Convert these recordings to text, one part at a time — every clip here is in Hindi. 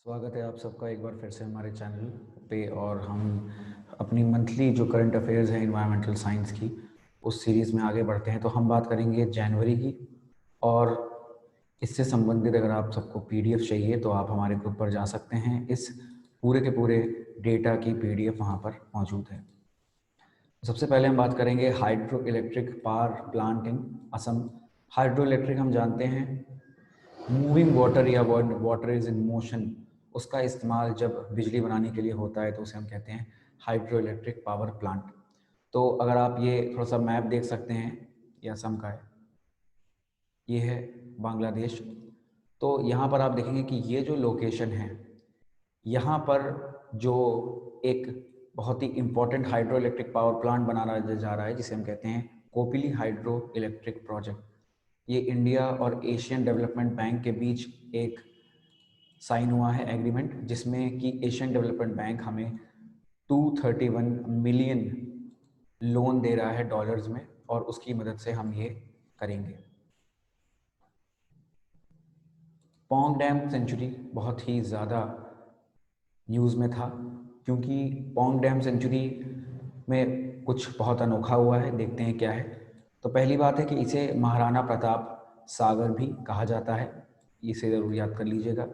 स्वागत है आप सबका एक बार फिर से हमारे चैनल पे। और हम अपनी मंथली जो करंट अफेयर्स हैं इन्वायरमेंटल साइंस की उस सीरीज़ में आगे बढ़ते हैं। तो हम बात करेंगे जनवरी की, और इससे संबंधित अगर आप सबको पीडीएफ चाहिए तो आप हमारे ग्रुप पर जा सकते हैं। इस पूरे के पूरे डेटा की पीडीएफ वहाँ पर मौजूद है। सबसे पहले हम बात करेंगे hydro electric power plant in Assam. Hydro electric हम जानते हैं मूविंग वाटर या वाटर इज इन मोशन, उसका इस्तेमाल जब बिजली बनाने के लिए होता है तो उसे हम कहते हैं हाइड्रो इलेक्ट्रिक पावर प्लांट। तो अगर आप ये थोड़ा सा मैप देख सकते हैं, ये असम का है, ये है बांग्लादेश। तो यहाँ पर आप देखेंगे कि ये जो लोकेशन है, यहाँ पर जो एक बहुत ही important hydro electric power plant बनाना जा रहा है जिसे हम कहते हैं कोपिली हाइड्रो इलेक्ट्रिक प्रोजेक्ट। ये इंडिया और एशियन डेवलपमेंट बैंक के बीच एक साइन हुआ है एग्रीमेंट, जिसमें कि एशियन डेवलपमेंट बैंक हमें 231 मिलियन लोन दे रहा है डॉलर्स में, और उसकी मदद से हम ये करेंगे। पोंग डैम सेंचुरी बहुत ही ज़्यादा न्यूज़ में था, क्योंकि पोंग डैम सेंचुरी में कुछ बहुत अनोखा हुआ है। देखते हैं क्या है। तो पहली बात है कि इसे महाराणा प्रताप सागर भी कहा जाता है, इसे ज़रूर याद कर लीजिएगा।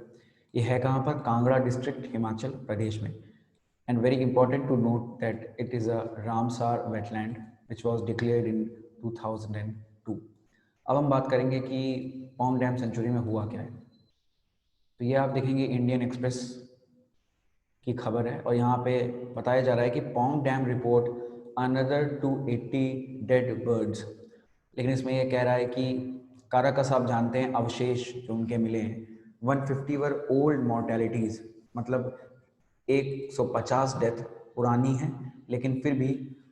ये है कहाँ पर? कांगड़ा डिस्ट्रिक्ट, हिमाचल प्रदेश में। And very important to note that it is a Ramsar wetland which was declared in 2002। अब हम बात करेंगे कि पोंग डैम सेंचुरी में हुआ क्या है। तो ये आप देखेंगे इंडियन एक्सप्रेस की खबर है, और यहाँ पे बताया जा रहा है कि Pong dam report another 280 dead birds. लेकिन इसमें यह कह रहा है कि काराकस आप जानते हैं अवशेष जो उनके मिले हैं, 150 वर ओल्ड मॉर्टेलिटीज़, मतलब 150 डेथ पुरानी है, लेकिन फिर भी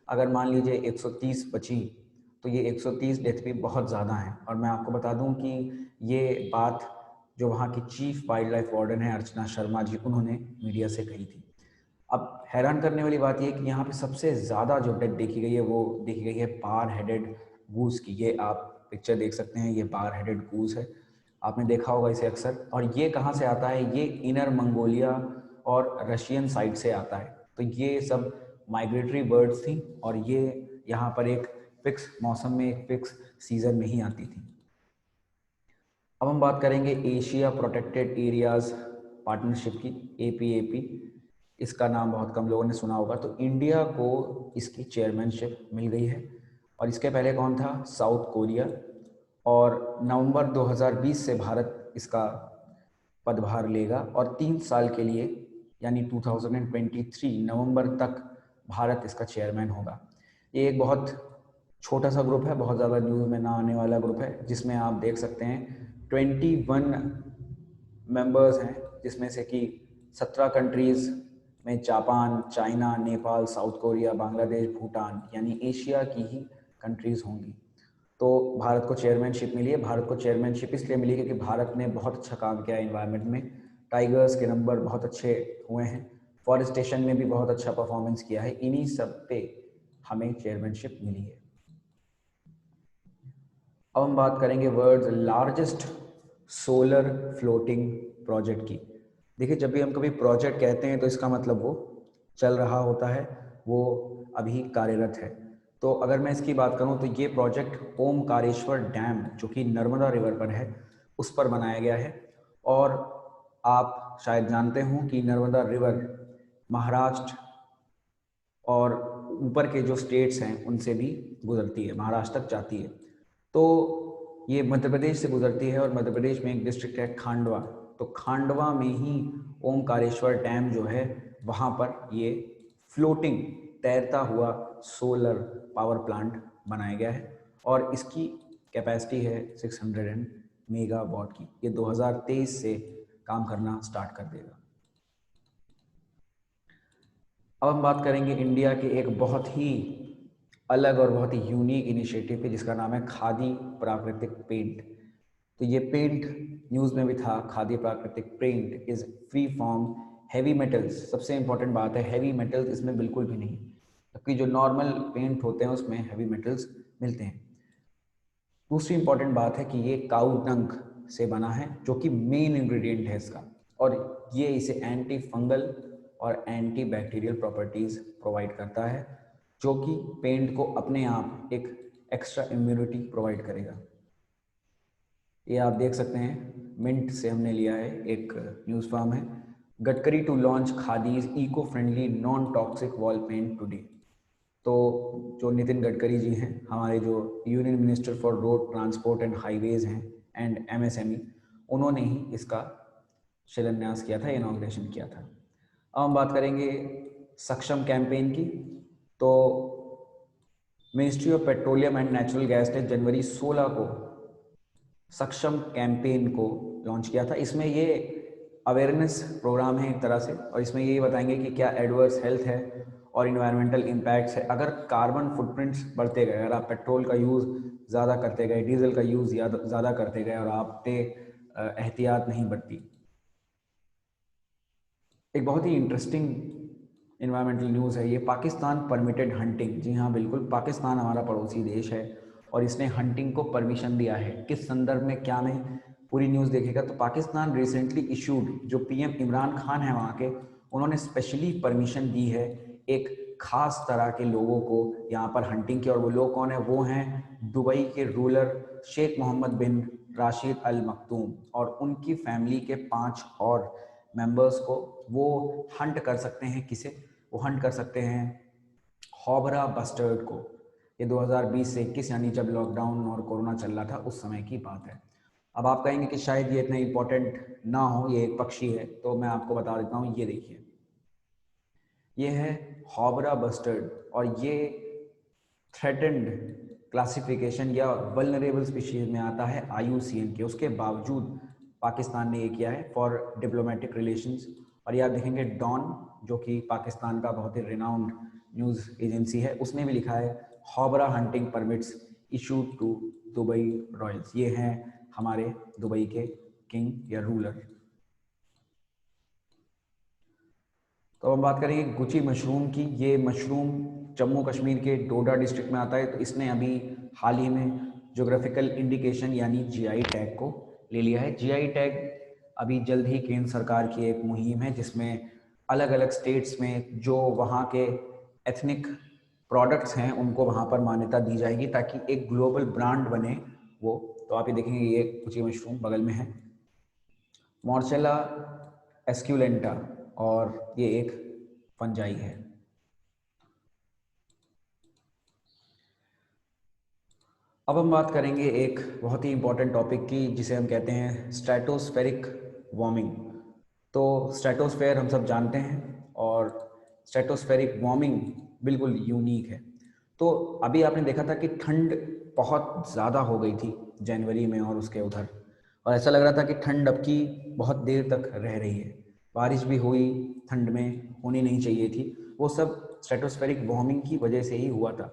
अगर मान लीजिए 130 बची तो ये 130 डेथ भी बहुत ज़्यादा हैं। और मैं आपको बता दूं कि ये बात जो वहाँ की चीफ वाइल्ड लाइफ वार्डन है अर्चना शर्मा जी, उन्होंने मीडिया से कही थी। अब हैरान करने वाली बात यह है कि यहाँ पे सबसे ज़्यादा जो डेथ देखी गई है वो देखी गई है बार हेडेड गूस की। ये आप पिक्चर देख सकते हैं, ये बार हेडेड गूस है, आपने देखा होगा इसे अक्सर। और ये कहाँ से आता है? ये इनर मंगोलिया और रशियन साइड से आता है। तो ये सब माइग्रेटरी बर्ड्स थी, और ये यहाँ पर एक फिक्स मौसम में, एक फिक्स सीजन में ही आती थी। अब हम बात करेंगे एशिया प्रोटेक्टेड एरियाज पार्टनरशिप की, APAP। इसका नाम बहुत कम लोगों ने सुना होगा। तो इंडिया को इसकी चेयरमैनशिप मिल गई है, और इसके पहले कौन था? South Korea. और नवंबर 2020 से भारत इसका पदभार लेगा, और 3 साल के लिए यानी 2023 नवंबर तक भारत इसका चेयरमैन होगा। ये एक बहुत छोटा सा ग्रुप है, बहुत ज़्यादा न्यूज़ में ना आने वाला ग्रुप है, जिसमें आप देख सकते हैं 21 मेंबर्स हैं, जिसमें से कि 17 कंट्रीज़ में Japan, China, Nepal, south Korea, Bangladesh, Bhutan, यानी एशिया की ही कंट्रीज़ होंगी। तो भारत को चेयरमैनशिप मिली है। भारत को चेयरमैनशिप इसलिए मिली क्योंकि भारत ने बहुत अच्छा काम किया है इन्वायरमेंट में। टाइगर्स के नंबर बहुत अच्छे हुए हैं, फॉरेस्टेशन में भी बहुत अच्छा परफॉर्मेंस किया है। इन्हीं सब पे हमें चेयरमैनशिप मिली है। अब हम बात करेंगे world's largest solar floating project की। देखिए, जब भी हम कभी प्रोजेक्ट कहते हैं तो इसका मतलब वो चल रहा होता है, वो अभी कार्यरत है। तो अगर मैं इसकी बात करूं तो ये प्रोजेक्ट ओमकारेश्वर डैम, जो कि नर्मदा रिवर पर है, उस पर बनाया गया है। और आप शायद जानते हों कि नर्मदा रिवर महाराष्ट्र और ऊपर के जो स्टेट्स हैं उनसे भी गुजरती है, महाराष्ट्र तक जाती है। तो ये मध्य प्रदेश से गुजरती है, और मध्य प्रदेश में एक डिस्ट्रिक्ट है खांडवा। तो खांडवा में ही ओमकारेश्वर डैम जो है, वहाँ पर ये फ्लोटिंग, तैरता हुआ सोलर पावर प्लांट बनाया गया है, और इसकी कैपेसिटी है 600 मेगावाट की। ये 2023 से काम करना स्टार्ट कर देगा। अब हम बात करेंगे इंडिया के एक बहुत ही अलग और बहुत ही यूनिक इनिशिएटिव पे, जिसका नाम है खादी प्राकृतिक पेंट। तो ये पेंट न्यूज़ में भी था। Khadi Prakritik paint is free from heavy metals. सबसे इंपॉर्टेंट बात है, हैवी मेटल्स इसमें बिल्कुल भी नहीं, जबकि जो नॉर्मल पेंट होते हैं उसमें हैवी मेटल्स मिलते हैं। दूसरी इंपॉर्टेंट बात है कि ये काऊ डंक से बना है, जो कि मेन इंग्रेडिएंट है इसका। और ये इसे एंटी फंगल और एंटी बैक्टीरियल प्रॉपर्टीज़ प्रोवाइड करता है, जो कि पेंट को अपने आप एक एक्स्ट्रा इम्यूनिटी प्रोवाइड करेगा। ये आप देख सकते हैं, मिंट से हमने लिया है, एक न्यूज़ फॉर्म है, Gadkari to launch Khadi's eco friendly non toxic wall paint today. तो जो नितिन गडकरी जी हैं, हमारे जो union minister for road transport and highways हैं एंड एमएसएमई, उन्होंने ही इसका शिलान्यास किया था, इनॉग्रेशन किया था। अब हम बात करेंगे सक्षम कैंपेन की। तो ministry of petroleum and natural gas ने जनवरी 16 को सक्षम कैंपेन को लॉन्च किया था। इसमें ये अवेयरनेस प्रोग्राम है एक तरह से, और इसमें ये बताएंगे कि क्या एडवर्स हेल्थ है और इन्वायरमेंटल इम्पैक्ट्स है अगर कार्बन फुटप्रिंट्स बढ़ते गए, अगर आप पेट्रोल का यूज़ ज़्यादा करते गए, डीजल का यूज़ ज़्यादा करते गए और आप पे एहतियात नहीं बरती। एक बहुत ही इंटरेस्टिंग इन्वायरमेंटल न्यूज़ है ये, पाकिस्तान परमिटेड हंटिंग। जी हाँ, बिल्कुल, पाकिस्तान हमारा पड़ोसी देश है और इसने हंटिंग को परमिशन दिया है। किस संदर्भ में, क्या नहीं, पूरी न्यूज़ देखिएगा। तो पाकिस्तान रिसेंटली इशूड, जो पीएम इमरान खान है वहाँ के, उन्होंने स्पेशली परमिशन दी है एक खास तरह के लोगों को यहाँ पर हंटिंग की। और वो लोग कौन है? वो हैं दुबई के रूलर शेख मोहम्मद बिन राशिद अल मखदूम और उनकी फैमिली के 5 और मेंबर्स को। वो हंट कर सकते हैं किसे? वो हंट कर सकते हैं हॉबरा बस्टर्ड को। ये 2020 से 21, यानी जब लॉकडाउन और कोरोना चल रहा था उस समय की बात है। अब आप कहेंगे कि शायद ये इतना इम्पोर्टेंट ना हो, ये एक पक्षी है, तो मैं आपको बता देता हूँ। ये देखिए, ये है हॉबरा बस्टर्ड और ये थ्रेटेंड क्लासिफिकेशन या वल्नरेबल स्पीशीज में आता है IUCN के। उसके बावजूद पाकिस्तान ने ये किया है फॉर डिप्लोमेटिक रिलेशंस। और ये आप देखेंगे डॉन, जो कि पाकिस्तान का बहुत ही रिनाउंड न्यूज़ एजेंसी है, उसने भी लिखा है houbara hunting permits issued to Dubai royals. ये हैं हमारे दुबई के किंग या रूलर। तो हम बात करेंगे गुची मशरूम की। ये मशरूम जम्मू कश्मीर के डोडा डिस्ट्रिक्ट में आता है। तो इसने अभी हाल ही में ज्योग्राफिकल इंडिकेशन यानी GI टैग को ले लिया है। GI टैग अभी जल्द ही केंद्र सरकार की एक मुहिम है जिसमें अलग अलग स्टेट्स में जो वहाँ के एथनिक प्रोडक्ट्स हैं उनको वहाँ पर मान्यता दी जाएगी ताकि एक ग्लोबल ब्रांड बने वो। तो आप ये देखेंगे, ये गुची मशरूम बगल में है, मॉर्चेला एस्क्यूलेंटा, और ये एक फंजाई है। अब हम बात करेंगे एक बहुत ही इंपॉर्टेंट टॉपिक की जिसे हम कहते हैं स्ट्रेटोस्फेरिक वार्मिंग। तो स्ट्रेटोस्फेयर हम सब जानते हैं और स्ट्रेटोस्फेरिक वार्मिंग बिल्कुल यूनिक है। तो अभी आपने देखा था कि ठंड बहुत ज़्यादा हो गई थी जनवरी में और उसके उधर, और ऐसा लग रहा था कि ठंड अब की बहुत देर तक रह रही है। बारिश भी हुई, ठंड में होनी नहीं चाहिए थी, वो सब स्ट्रेटोस्फेरिक वार्मिंग की वजह से ही हुआ था।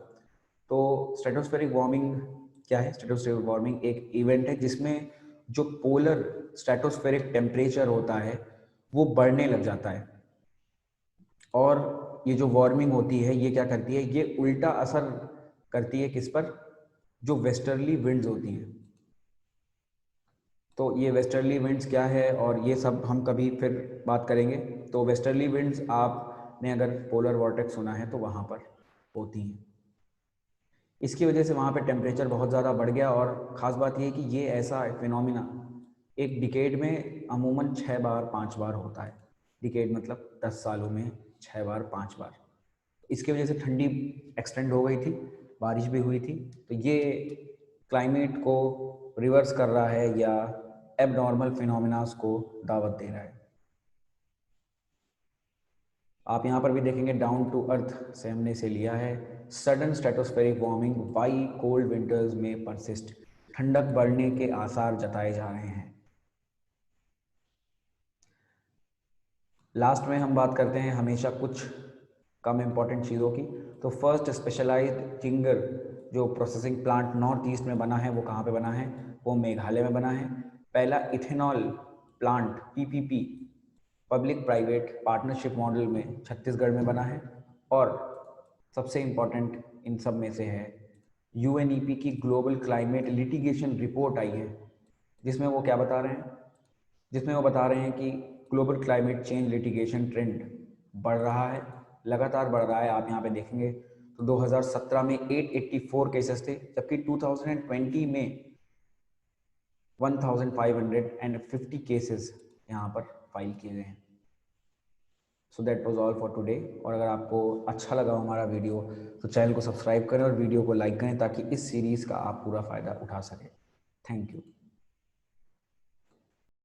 तो स्ट्रेटोस्फेरिक वार्मिंग क्या है? स्ट्रेटोस्फेरिक वार्मिंग एक इवेंट है जिसमें जो पोलर स्ट्रेटोस्फेरिक टेम्परेचर होता है वो बढ़ने लग जाता है। और ये जो वार्मिंग होती है ये क्या करती है? ये उल्टा असर करती है किस पर? जो वेस्टर्ली विंड्स होती हैं। तो ये वेस्टर्ली विंड्स क्या है और ये सब हम कभी फिर बात करेंगे। तो वेस्टर्ली विंड्स, आपने अगर पोलर वॉर्टेक्स सुना है तो वहाँ पर होती हैं। इसकी वजह से वहाँ पे टेम्परेचर बहुत ज़्यादा बढ़ गया। और ख़ास बात ये है कि ये ऐसा फिनोमिना एक डिकेड में अमूमन 6 बार 5 बार होता है। डिकेड मतलब 10 सालों में 6 बार 5 बार। इसकी वजह से ठंडी एक्सटेंड हो गई थी, बारिश भी हुई थी। तो ये क्लाइमेट को रिवर्स कर रहा है या एबनॉर्मल फिनोमिनास को दावत दे रहा है। आप यहाँ पर भी देखेंगे डाउन टू अर्थ से हमने इसे लिया है। Sudden stratospheric warming, why cold winters में परसिस्ट। ठंडक बढ़ने के आसार जताए जा रहे हैं। लास्ट में हम बात करते हैं हमेशा कुछ कम इम्पॉर्टेंट चीज़ों की। तो फर्स्ट स्पेशलाइज्ड जिंगर जो प्रोसेसिंग प्लांट नॉर्थ ईस्ट में बना है, वो कहाँ पे बना है? वो मेघालय में बना है। पहला ethanol plant PPP public private partnership model में छत्तीसगढ़ में बना है। और सबसे इम्पॉर्टेंट इन सब में से है UNEP की ग्लोबल क्लाइमेट लिटिगेशन रिपोर्ट आई है जिसमें वो क्या बता रहे हैं? जिसमें वो बता रहे हैं कि global climate change litigation trend बढ़ रहा है, लगातार बढ़ रहा है। आप यहाँ पे देखेंगे तो 2017 में 884 केसेस थे, जबकि 2020 में 1550 केसेस यहाँ पर फाइल किए गए हैं। So that was all for today. और अगर आपको अच्छा लगा हमारा वीडियो तो चैनल को सब्सक्राइब करें और वीडियो को लाइक करें ताकि इस सीरीज़ का आप पूरा फ़ायदा उठा सकें। Thank you.